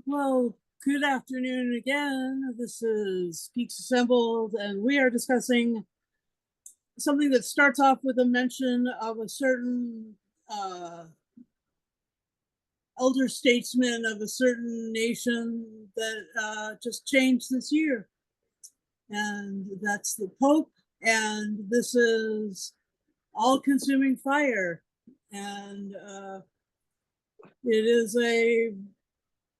Well, good afternoon again. This is Geeks Assembled, and we are discussing something that starts off with a mention of a certain elder statesman of a certain nation that just changed this year. And that's the Pope. And this is All Consuming Fire. And it is a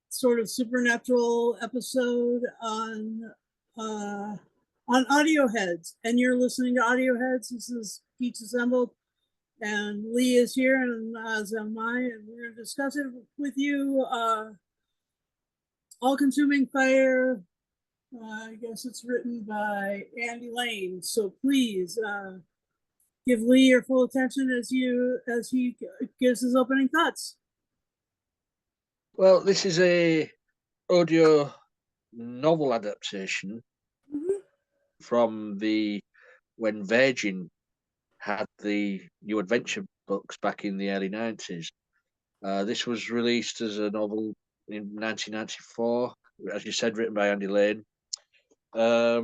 sort of supernatural episode on audio heads, and you're listening to audio heads. This is Geeks Assembled, and Lee is here, and as am I, and we're going to discuss it with you. All Consuming Fire. I guess it's written by Andy Lane, so please give Lee your full attention as he gives his opening thoughts. Well, this is a audio novel adaptation from when Virgin had the New Adventure books back in the early 90s. This was released as a novel in 1994, as you said, written by Andy Lane. Yeah,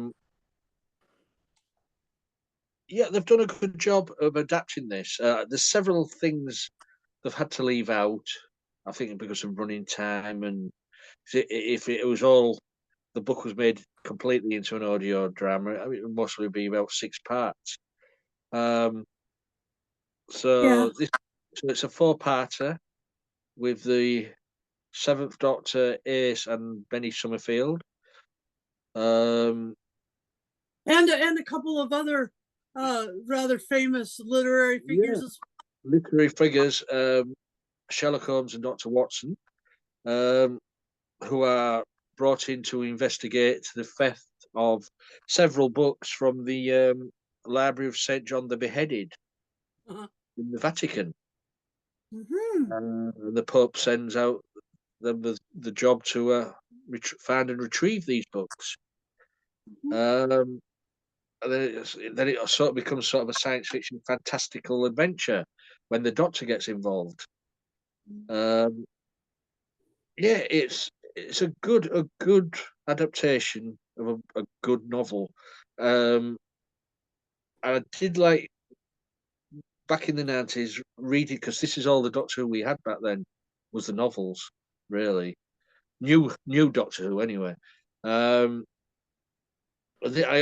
they've done a good job of adapting this. There's several things they've had to leave out, I think, because of running time, and if it was all, the book was made completely into an audio drama, I mean, it would mostly be about 6 parts. So it's a 4-parter with the Seventh Doctor, Ace, and Benny Summerfield, and a couple of other rather famous literary figures. Literary figures, Sherlock Holmes and Dr. Watson, who are brought in to investigate the theft of several books from the library of St.John the Beheaded in the Vatican. The Pope sends out them the job to find and retrieve these books. And then it sort of becomes sort of a science fiction fantastical adventure when the Doctor gets involved. It's a good adaptation of a good novel. And I did like, back in the 90s, reading, because this is all the Doctor Who we had back then, was the novels, really. New Doctor Who, anyway. I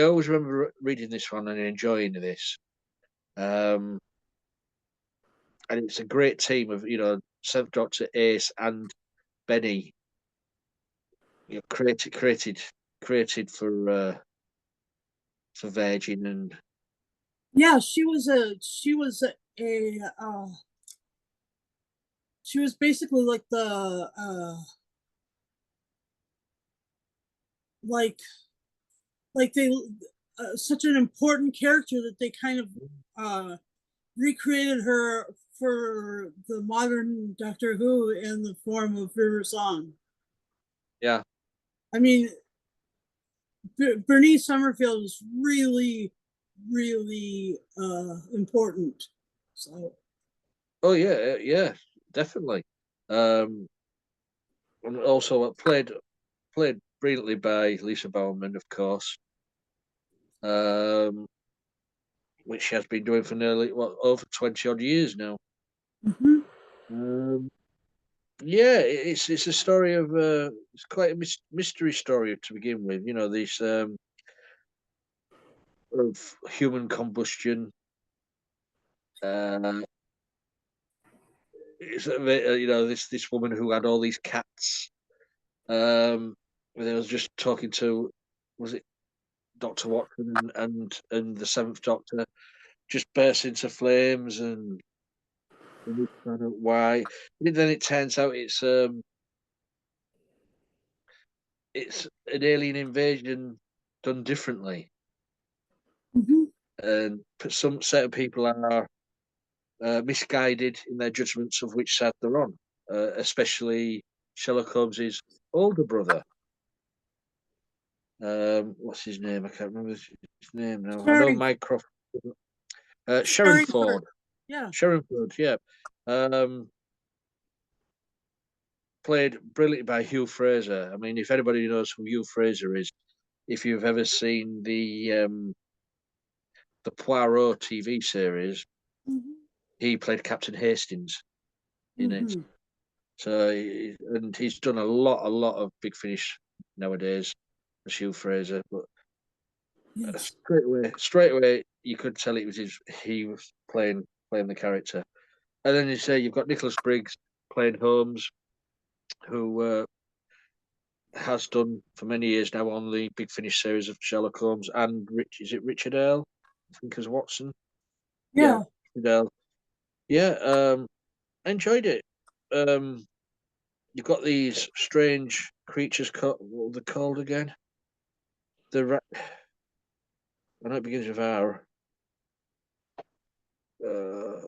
always remember reading this one and enjoying this. And it's a great team of, Seventh Doctor, Ace, and Benny. Created for Virgin, and she was basically like the like they such an important character that they kind of recreated her for the modern Doctor Who in the form of River Song. Yeah, I mean, Bernice Summerfield is really important. So. Oh yeah, definitely. And also played brilliantly by Lisa Bowerman, of course. Which she has been doing for nearly over 20 odd years now. It's a story of it's quite a mystery story to begin with. This of human combustion. It's this woman who had all these cats. I was just talking to, was it Dr. Watson and the Seventh Doctor, just burst into flames, and we found out why. And then it turns out it's an alien invasion done differently, and some certain people are misguided in their judgments of which side they're on, especially Sherlock Holmes's older brother. What's his name? I can't remember his name now. I know Mycroft. Sherringford. Yeah. Sherringford, yeah. played brilliantly by Hugh Fraser. I mean, if anybody knows who Hugh Fraser is, if you've ever seen the Poirot TV series, he played Captain Hastings in it. So, and he's done a lot of Big Finish nowadays, as Hugh Fraser. But Yes. straight away, you could tell he was playing the character. And then you say you've got Nicholas Briggs playing Holmes, who has done for many years now on the Big Finish series of Sherlock Holmes, and is it Richard Earl? I think as Watson. Yeah, Yeah. Richard Earl. Yeah, enjoyed it. You've got these strange creatures. What were they called again? I know it begins with R. Uh,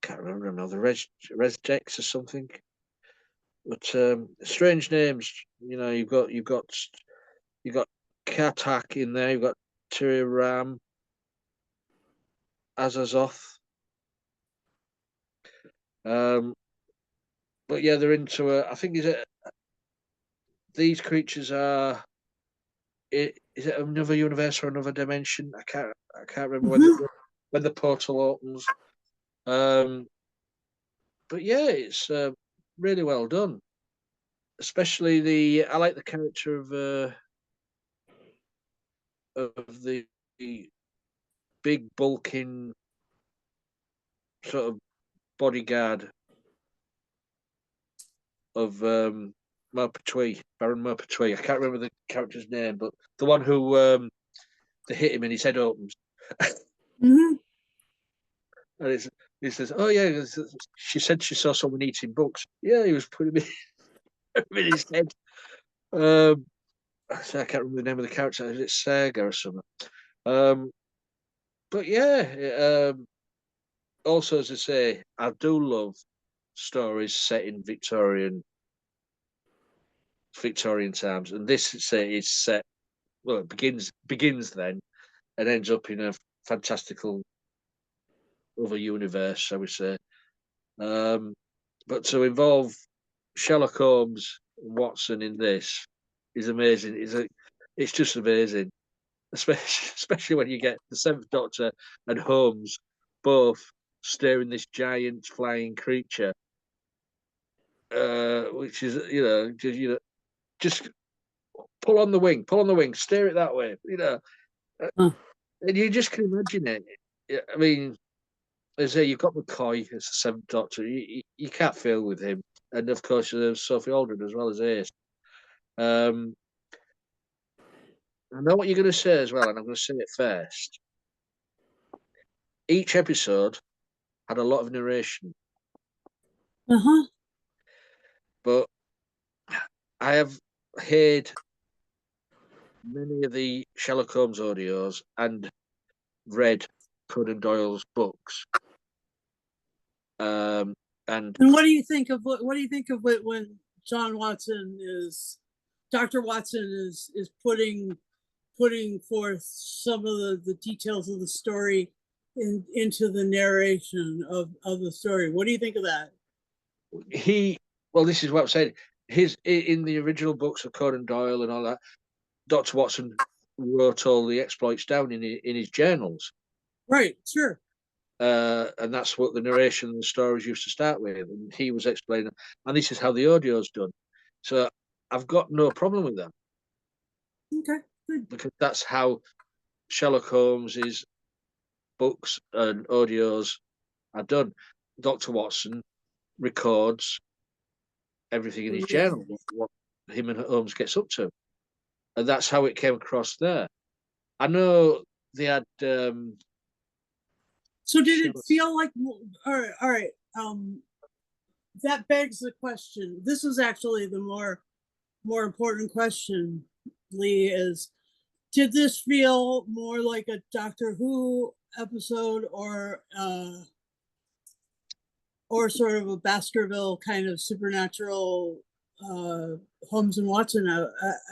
can't remember now. The Resdex or something. But strange names. You know, you've got Katak in there. You've got Tiriram, Azazoth. But yeah, they're into I think these creatures are. Is it another universe or another dimension? I can't remember when the portal opens. But yeah, it's really well done. Especially I like the character of the big bulking sort of bodyguard of Baron Maupertuis. I can't remember the character's name, but the one who they hit him and his head opens. Mm-hmm. And he says, "Oh yeah," she said she saw someone eating books. Yeah, he was putting him in his head. So I can't remember the name of the character. Is it Saga or something? But yeah, also as I say, I do love stories set in Victorian times, and this say is set. Well, it begins then, and ends up in a fantastical other universe, I would say. Um, but to involve Sherlock Holmes and Watson in this is amazing. It's just amazing, especially when you get the Seventh Doctor and Holmes both staring this giant flying creature, which is just pull on the wing, stare it that way, and you just can imagine it. I mean, as you've got McCoy as the Seventh Doctor, you can't fail with him, and of course there's Sophie Aldred as well as Ace. I know what you're going to say as well, and I'm going to say it first. Each episode had a lot of narration, but I have heard many of the Sherlock Holmes audios and read Conan Doyle's books. And what do you think of it when Dr. Watson is putting forth some of the details of the story into the narration of the story? What do you think of that? This is what I'm saying. In the original books of Conan Doyle and all that, Dr. Watson wrote all the exploits down in his journals. Right, sure. And that's what the narration and the stories used to start with. And he was explaining, and this is how the audio's done. So I've got no problem with that. Okay, good. Because that's how Sherlock Holmes's books and audios are done. Dr. Watson records everything in his journal, what him and Holmes gets up to. And that's how it came across there. I know they had. So did it feel like? All right. That begs the question. This is actually the more important question, Lee. Did this feel more like a Doctor Who episode or sort of a Baskerville kind of supernatural Holmes and Watson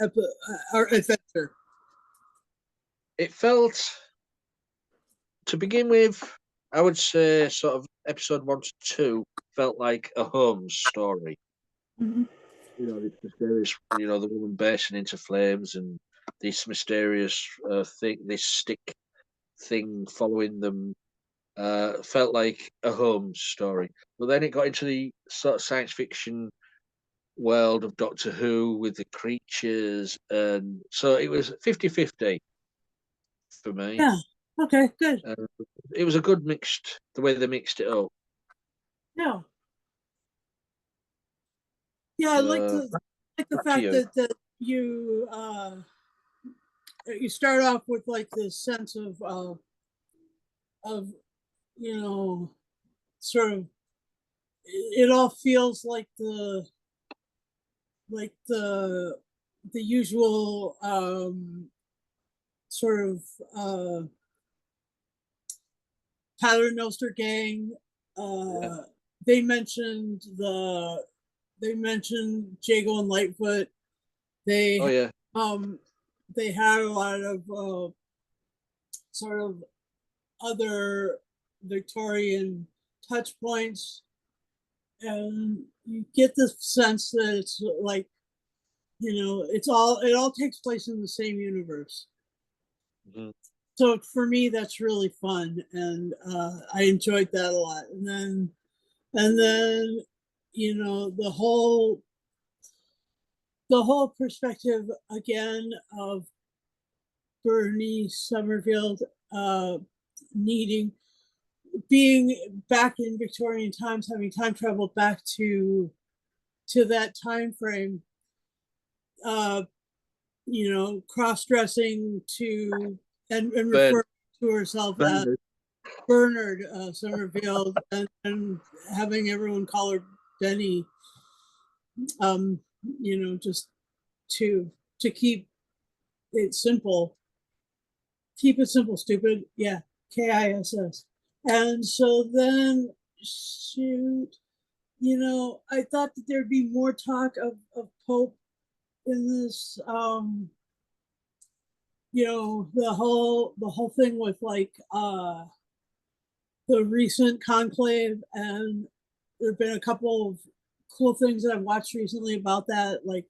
adventure? It felt, to begin with, I would say, sort of episode 1 to 2 felt like a Holmes story. Mhm. This mysterious, the woman bursting into flames and this mysterious thing, this stick thing following them. Felt like a Holmes story. But then it got into the sort of science fiction world of Doctor Who with the creatures, and so it was 50-50 for me. Yeah. Okay, good. Uh, it was a good mixed, the way they mixed it up. Yeah. Yeah, I So, like the back to fact you. that you start off with like this sense of you know sort of it all feels like the usual sort of Tyler Noster gang. Yeah. Uh, they mentioned they mentioned Jago and Lightfoot. Oh They yeah. um they had a lot of sort of other Victorian touch points, and you get the sense that it's like it all takes place in the same universe. Mhm. So for me, that's really fun, and I enjoyed that a lot. And then the whole perspective again of Bernie Summerfield uh, needing being back in Victorian times, having time traveled back to that time frame, uh, cross dressing to and Burn, refer to herself as Bernard. Bernard Summerfield, and having everyone call her Benny, just to keep it simple, stupid. Yeah, KISS. And so then, shoot, I thought that there'd be more talk of Pope in this. The whole thing with like the recent conclave, and there have been a couple of cool things that I've watched recently about that, like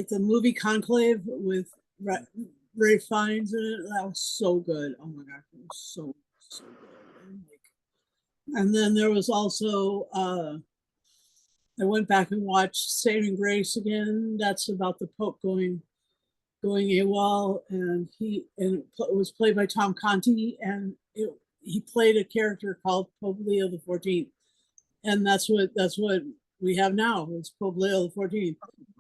the movie Conclave with Ray Fiennes in it. That was so good. Oh my gosh, it was so good. And then there was also I went back and watched Saving Grace again. That's about the Pope going AWOL, and it was played by Tom Conti, and he played a character called Pope Leo the 14th, and that's what we have now. It's Pope Leo the 14th,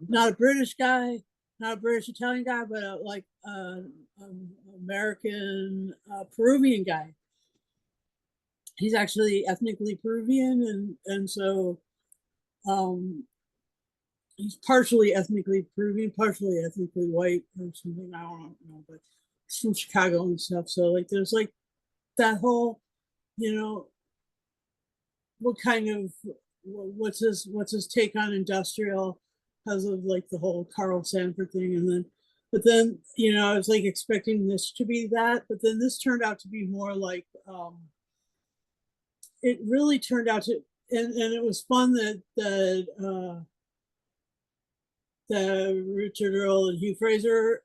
not a British guy, not a British Italian guy, but like American Peruvian guy. He's actually ethnically Peruvian, and so um, he's partially ethnically Peruvian, partially ethnically white or something. I don't know, but he's from Chicago and stuff. So like, there's like that whole, you know, what kind of what's his take on industrial because of like the whole Carl Sanford thing, and then but then I was like expecting this to be that, but then this turned out to be more like it really turned out to, and it was fun that Richard Earl and Hugh Fraser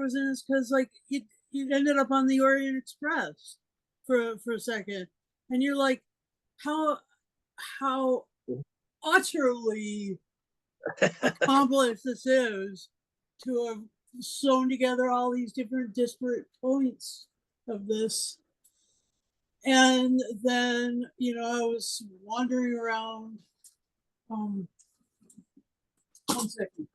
was in this, because like it ended up on the Orient Express for a second, and you're like, how utterly accomplished this is to have sewn together all these different disparate points of this. And then I was wandering around. um 1 second,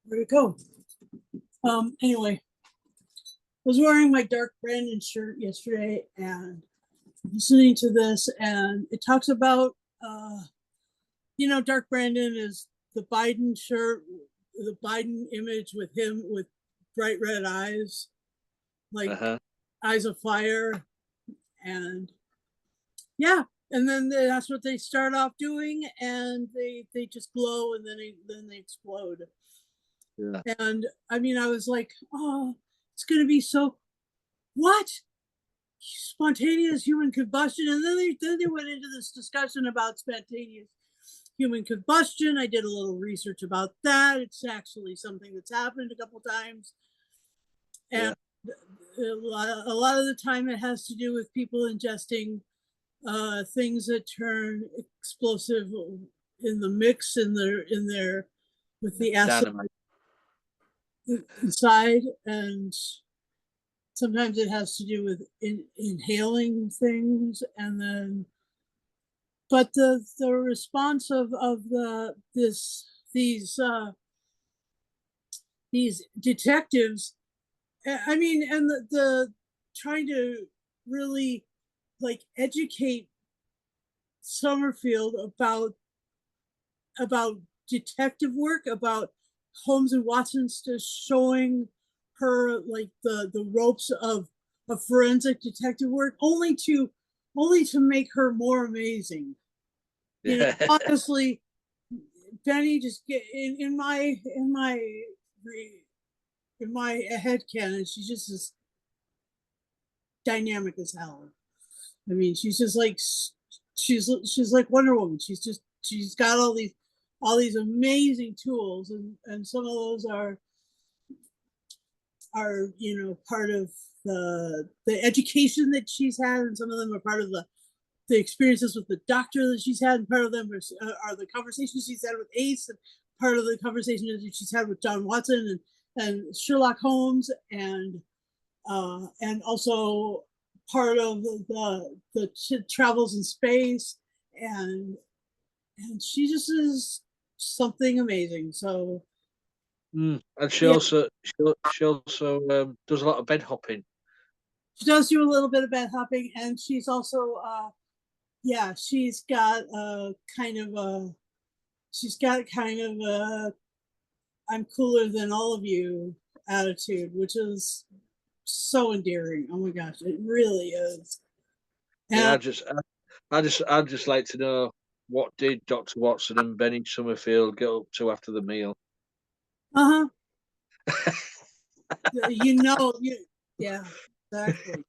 where'd it go? Anyway, I was wearing my Dark Brandon shirt yesterday and listening to this, and it talks about, Dark Brandon is the Biden shirt, the Biden image with him with bright red eyes, like Uh-huh. eyes of fire, and yeah, and then that's what they start off doing, and they just glow, and then they explode. Yeah. And I mean, I was like, oh, it's going to be so, what? Spontaneous human combustion. And then they went into this discussion about spontaneous human combustion. I did a little research about that. It's actually something that's happened a couple times. And a lot of the time it has to do with people ingesting things that turn explosive in the mix in their with the acid Dynamite. inside, and sometimes it has to do with inhaling things, and then but the response of these detectives, I mean, and the trying to really like educate Summerfield about detective work, about Holmes and Watson's, just showing her like the ropes of forensic detective work, only to make her more amazing. You know, Yeah. honestly, Benny just get in my head canon, she's just as dynamic as hell. I mean, she's just like she's like Wonder Woman. She's got all these amazing tools, and some of those are part of the education that she's had, and some of them are part of the experiences with the doctor that she's had, and part of them are the conversations she's had with Ace, and part of the conversation that she's had with John Watson and Sherlock Holmes, and also part of the travels in space, and she just is something amazing. So And she yeah, also does a lot of bed hopping. she does do a little bit of bed hopping, and she's also she's got a kind of a I'm cooler than all of you attitude, which is so endearing. Oh my gosh, it really is. Yeah, And I'd just like to know, what did Dr. Watson and Benny Summerfield get up to after the meal? uh-huh, yeah, exactly.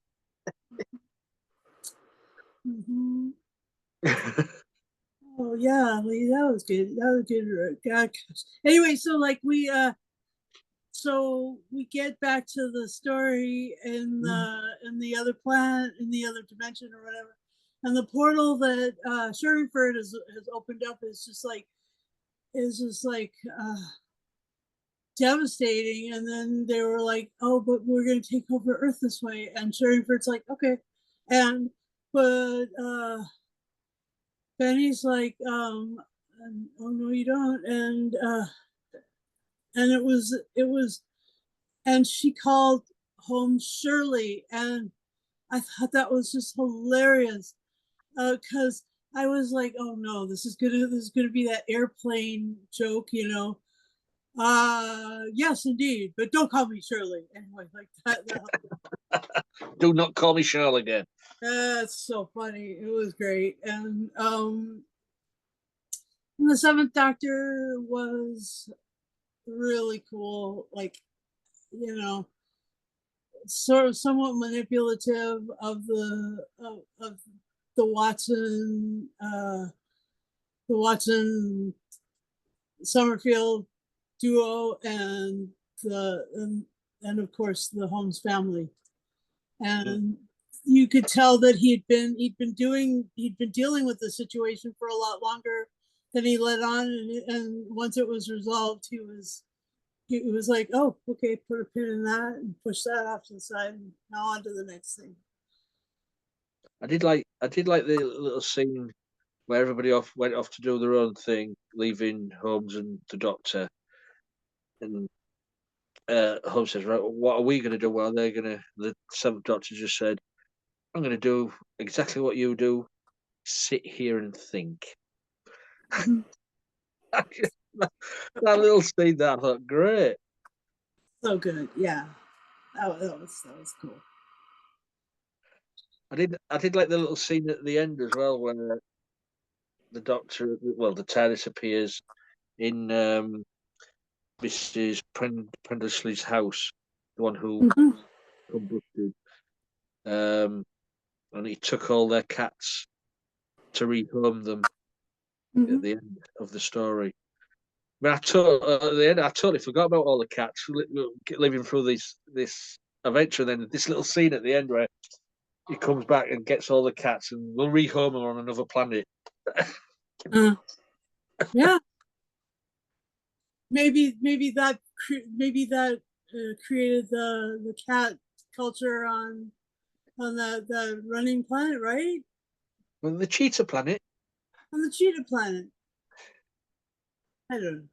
Mm-hmm. Oh yeah, Lee, that was good. That was good. God, gosh. Anyway, so like we get back to the story in the other planet, in the other dimension or whatever, and the portal that Sherringford has opened up is just like devastating. And then they were like, "Oh, but we're going to take over Earth this way," and Sherringford's like, "Okay," and but Benny's like, "Oh no, you don't," and it was and she called home Shirley, and I thought that was just hilarious because I was like, oh no, this is gonna be that airplane joke, you know. Yes, indeed, but don't call me Shirley anyway. Like Do not call me Cheryl again. that's so funny. It was great, and the Seventh Doctor was really cool. Like, you know, sort of somewhat manipulative of the Watson Summerfield duo, and the and of course the Holmes family. Mm. And you could tell that he'd been dealing with the situation for a lot longer than he let on, and once it was resolved, he was like, oh, okay, put a pin in that and push that off to the side, and now on to the next thing. I did like the little scene where everybody went off to do their own thing, leaving Holmes and the Doctor. And Holmes says, "Right, what are we going to do?" Well, they're going to. The Seventh Doctor just said, "I'm going to do exactly what you do. Sit here and think." that little scene, that I thought, great. So good, yeah. That was cool. I did like the little scene at the end as well, when the Doctor, well, the TARDIS appears in Mrs. Prendersley's house, the one who Mhm. combusted, and he took all their cats to rehome them at Mhm. the end of the story. I mean, at the end, I totally forgot about all the cats living through this adventure. And then this little scene at the end where he comes back and gets all the cats, and we'll rehome them on another planet. Uh, yeah, maybe that created the cat culture on the running planet, right? Well, the cheetah planet, On the cheetah planet. I don't know.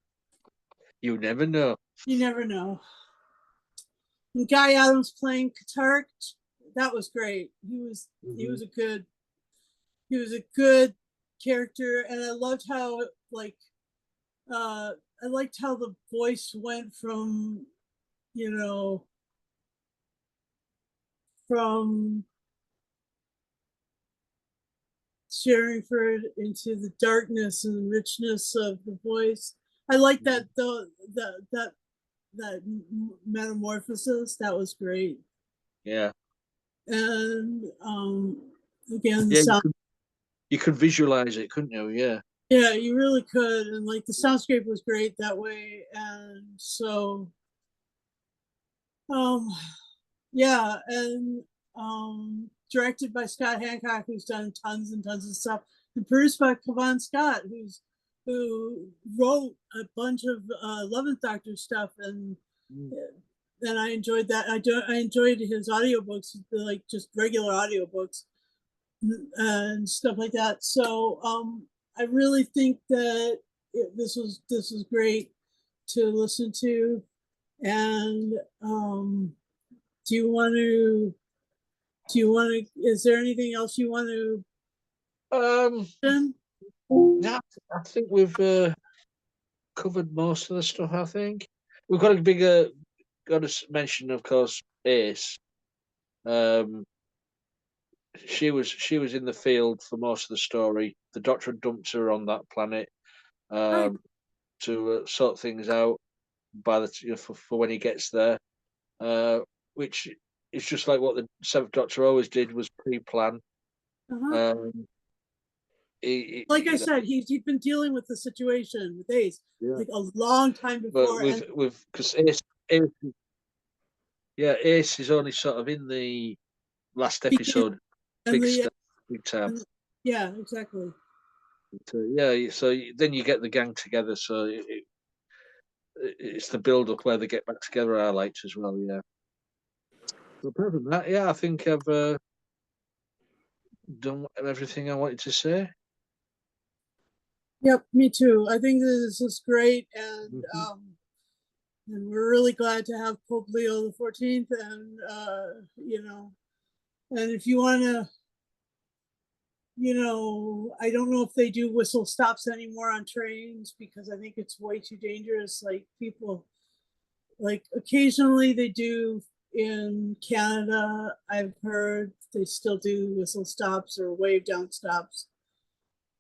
you never know. You never know. And Guy Adams playing Katark, that was great. He Mm-hmm. was a good he was a good character, and I loved how like I liked how the voice went from you know from Sherringford into the darkness and richness of the voice. I like that that metamorphosis. That was great. Yeah, And again, the yeah. sound. You could visualize it, couldn't you? Yeah. Yeah, you really could, and like the soundscape was great that way. And so, um, yeah, and directed by Scott Hancock, who's done tons and tons of stuff, and produced by Kavan Scott, who wrote a bunch of 11th Doctor stuff, Mm. and I enjoyed that. I enjoyed his audiobooks, like just regular audiobooks and stuff like that. So I really think that this was great to listen to. And do you want to? Do you want to? Is there anything else you want to? Um, Mention? yeah, I think we've covered most of the stuff. I think we've got a bigger got to mention, of course, Ace. Um, she was in the field for most of the story. The Doctor had dumped her on that planet Right. um, to sort things out by for when he gets there, uh, which is just like what the Seventh Doctor always did, was pre-plan. Uh-huh. Um, Like I you know, said, he'd been dealing with the situation with Ace yeah. like a long time But before, and with because yeah, Ace is only sort of in the last began episode, and big the step, big time. and, yeah, exactly. So, yeah, so then you get the gang together. So it's the build up where they get back together. I liked as well. Yeah. But apart from that, yeah, I think I've done everything I wanted to say. Yep, me too. I think this is great, Mhm. and we're really glad to have Pope Leo the 14th, and and if you want to, I don't know if they do whistle stops anymore on trains because I think it's way too dangerous. Like people, like occasionally they do in Canada. I've heard they still do whistle stops or wave down stops,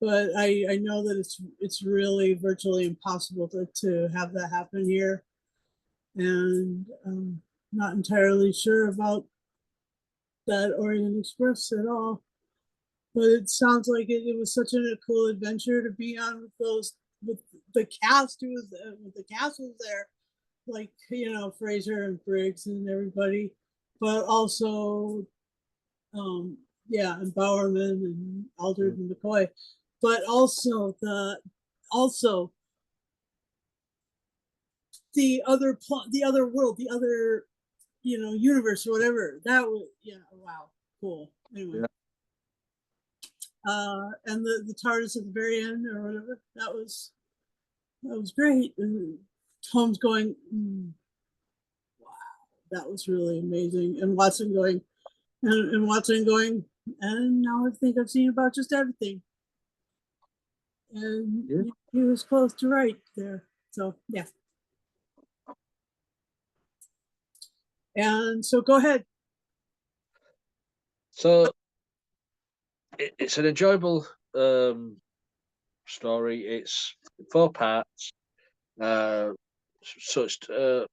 but I know that it's really virtually impossible to have that happen here, and not entirely sure about that Orient Express at all. But it sounds like it was such a cool adventure to be on with those with the cast who was with the cast was there, like Fraser and Briggs and everybody, but also yeah, and Bowerman and Aldred and McCoy, but also also the other world, the other universe or whatever. That was wow, cool. Anyway, Yeah, and the TARDIS at the very end or whatever. That was great. And Tom's going, wow, that was really amazing. And Watson going, and Watson going, and now I think I've seen about just everything. And yeah. he was close to right there. So yeah. And so go ahead. So it's an enjoyable story. It's 4 parts. Uh, So it's the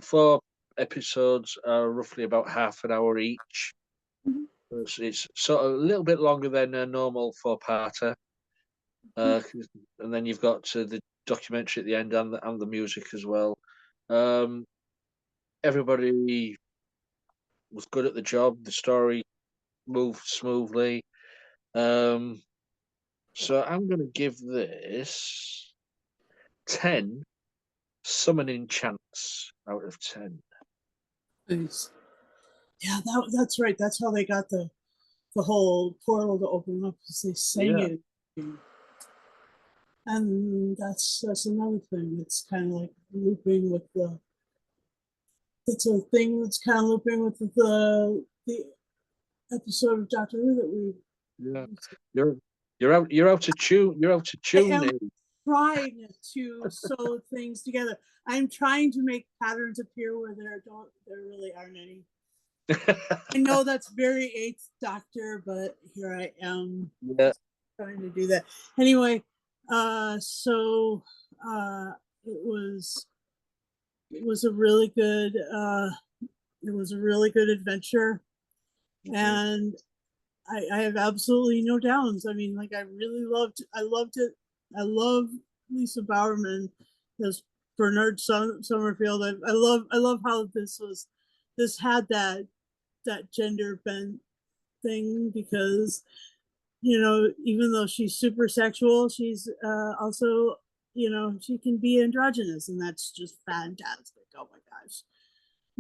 4 episodes are roughly about half an hour each. Mhm. It's sort of a little bit longer than a normal 4-parter. And then you've got the documentary at the end and the music as well. Um, Everybody was good at the job. The story moved smoothly. Um, so I'm going to give this 10 summoning chants out of 10. Nice. Yeah, that's right. That's how they got the whole portal to open up, because they sang Yeah, it. And that's another thing. It's kind of like looping with the. It's a thing that's kind of looping with the episode of Doctor Who that we. yeah. You're you're out of tune. You're out of I tune, am Neil. trying to sew things together. I'm trying to make patterns appear where there really aren't any. I know that's very Eighth Doctor, but here I am Yeah. trying to do that. Anyway, so it was a really good adventure, Mhm. and I have absolutely no downs. I mean, like I loved it. I love Lisa Bowerman as Bernard Summerfield. I love how this had that gender bent thing, because even though she's super sexual, she's also, she can be androgynous, and that's just fantastic. Oh my gosh.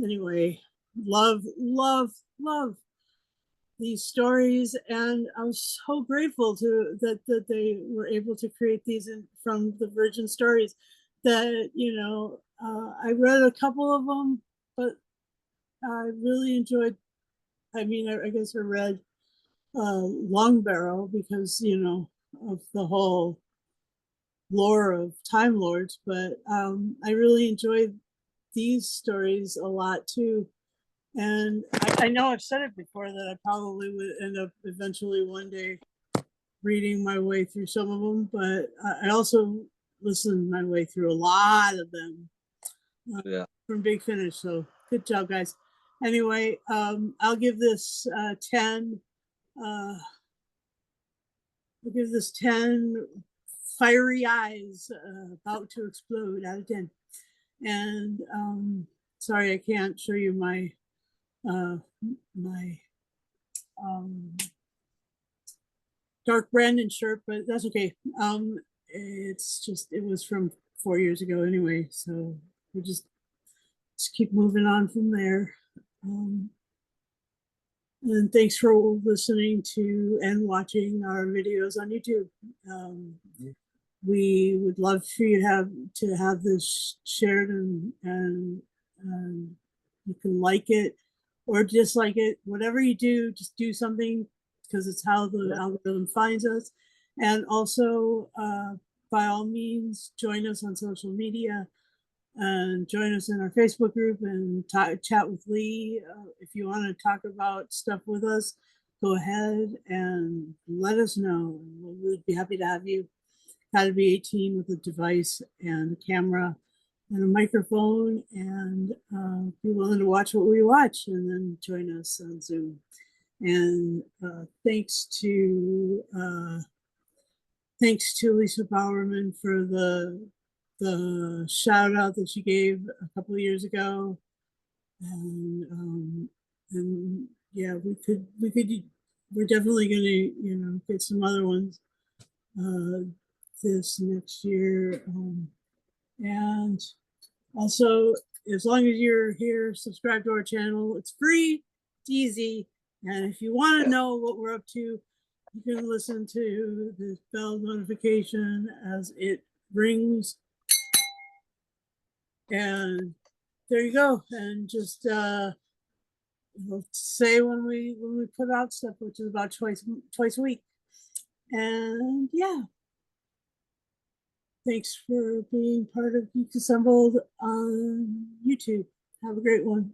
Anyway, love these stories, and I'm so grateful that they were able to create these from the Virgin Stories. That I read a couple of them, but I really enjoyed. I mean, I guess I read Long Barrow because of the whole lore of Time Lords, but I really enjoyed these stories a lot too. And I know I've said it before that I probably would end up eventually one day reading my way through some of them, but I also listened my way through a lot of them Yeah. from Big Finish. So good job, guys. Anyway, I'll give this 10. I'll give this 10 fiery eyes about to explode out of 10. And sorry, I can't show you my um, dark Brandon shirt, but that's okay. It's just it was from 4 years ago anyway, so we just keep moving on from there. Um, and thanks for listening to and watching our videos on YouTube. We would love for you to have this shared, and you can like it or dislike it. Whatever you do, just do something, because it's how the algorithm finds us. And also, by all means, join us on social media and join us in our Facebook group and chat with Lee. If you want to talk about stuff with us, go ahead and let us know. We'd be happy to have you. Got to be 18 with a device and a camera and a microphone, and be willing to watch what we watch, and then join us on Zoom. And thanks to Lisa Bowerman for the shout out that she gave a couple of years ago. And yeah, we're definitely gonna get some other ones uh, this next year. And also, as long as you're here, subscribe to our channel. It's free, it's easy. And if you want to know what we're up to, you can listen to this bell notification as it rings. And there you go. And just say when we put out stuff, which is about twice a week. And yeah, thanks for being part of Geek Assembled on YouTube. Have a great one.